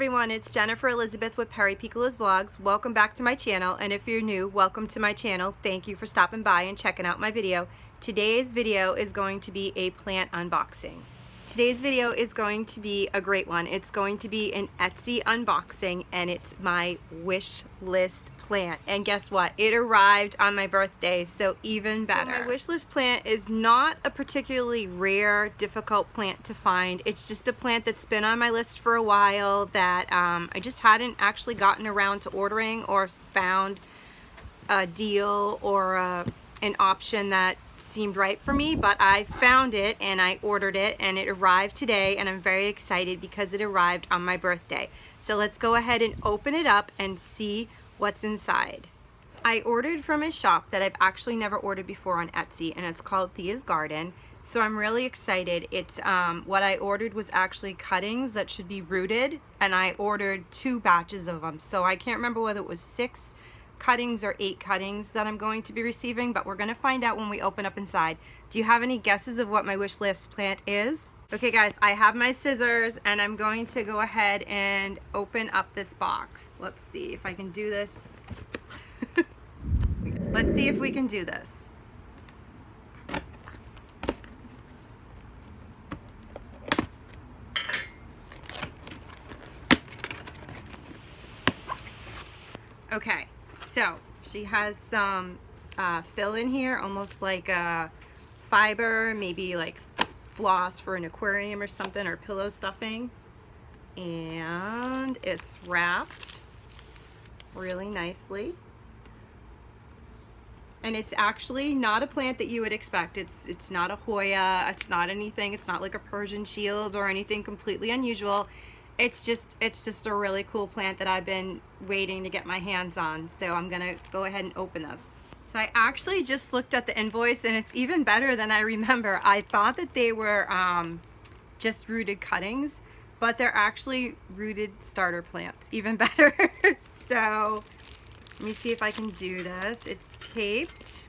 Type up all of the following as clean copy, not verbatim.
everyone, it's Jennifer Elizabeth with Perry Piccolo's Vlogs. Welcome back to my channel, and if you're new, welcome to my channel. Thank you for stopping by and checking out my video. Today's video is going to be a plant unboxing. Today's video is going to be a great one. It's going to be an Etsy unboxing, and it's my wish list plant. And guess what? It arrived on my birthday, so even better. So my wish list plant is not a particularly rare, difficult plant to find. It's just a plant that's been on my list for a while that I just hadn't actually gotten around to ordering or found a deal or an option that seemed right for me, but I found it and I ordered it and it arrived today, and I'm very excited because it arrived on my birthday. So let's go ahead and open it up and see what's inside. I ordered from a shop that I've actually never ordered before on Etsy, and it's called ThiasGarden. So I'm really excited. It's what I ordered was actually cuttings that should be rooted, and I ordered 2 batches of them. So I can't remember whether it was 6 cuttings or 8 cuttings that I'm going to be receiving, but we're gonna find out when we open up inside. Do you have any guesses of what my wish list plant is? Okay guys, I have my scissors and I'm going to go ahead and open up this box. Let's see if I can do this. Let's see if we can do this. Okay. So she has some fill in here, almost like a fiber, maybe like floss for an aquarium or something, or pillow stuffing. And it's wrapped really nicely. And it's actually not a plant that you would expect. It's not a Hoya, it's not anything, it's not like a Persian shield or anything completely unusual. It's just a really cool plant that I've been waiting to get my hands on. So I'm gonna go ahead and open this. So I actually just looked at the invoice and it's even better than I remember. I thought that they were just rooted cuttings, but they're actually rooted starter plants. Even better. So let me see if I can do this. It's taped.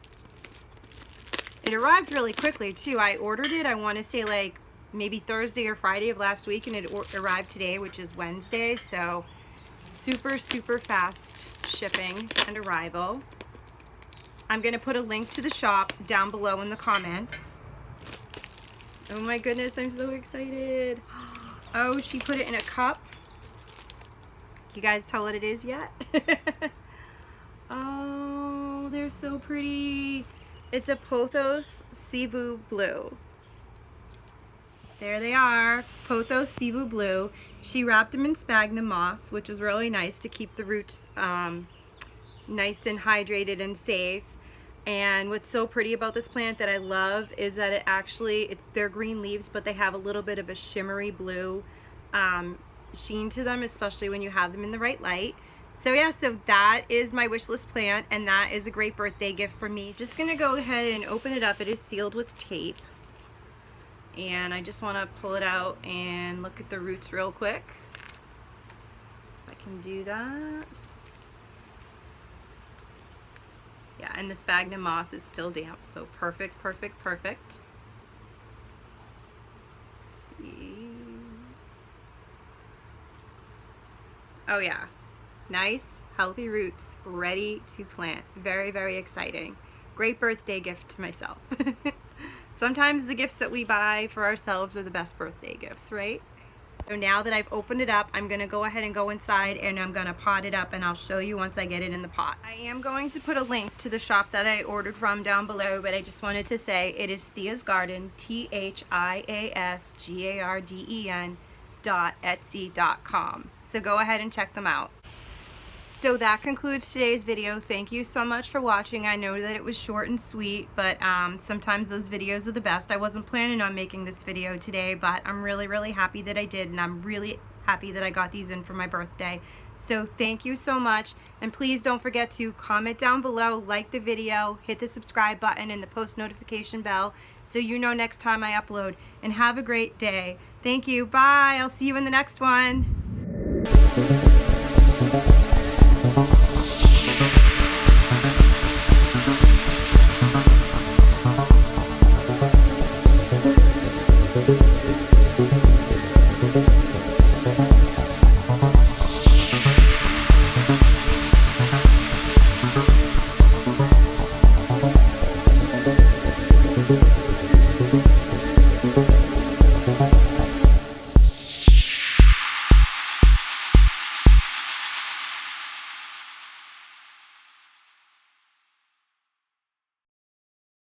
It arrived really quickly too. I ordered it, I want to say like maybe Thursday or Friday of last week, and it arrived today, which is Wednesday. So super fast shipping and arrival. I'm gonna put a link to the shop down below in the comments. Oh my goodness, I'm so excited. Oh, she put it in a cup. You guys tell what it is yet? Oh, they're so pretty. It's a Pothos Cebu Blue. There they are, Pothos Cebu Blue. She wrapped them in sphagnum moss, which is really nice to keep the roots nice and hydrated and safe. And what's so pretty about this plant that I love is that they're green leaves, but they have a little bit of a shimmery blue sheen to them, especially when you have them in the right light. So yeah, so that is my wish list plant, and that is a great birthday gift for me. Just gonna go ahead and open it up. It is sealed with tape. And I just want to pull it out and look at the roots real quick. If I can do that. Yeah, and the sphagnum moss is still damp, so perfect. Let's see. Oh yeah, nice, healthy roots, ready to plant. Very exciting. Great birthday gift to myself. Sometimes the gifts that we buy for ourselves are the best birthday gifts, right? So now that I've opened it up, I'm gonna go ahead and go inside and I'm gonna pot it up, and I'll show you once I get it in the pot. I am going to put a link to the shop that I ordered from down below, but I just wanted to say it is ThiasGarden, ThiasGarden.etsy.com. So go ahead and check them out. So that concludes today's video. Thank you so much for watching. I know that it was short and sweet, but sometimes those videos are the best. I wasn't planning on making this video today, but I'm really happy that I did, and I'm really happy that I got these in for my birthday. So thank you so much, and please don't forget to comment down below, like the video, hit the subscribe button and the post notification bell so you know next time I upload, and have a great day. Thank you. Bye. I'll see you in the next one. Thank you.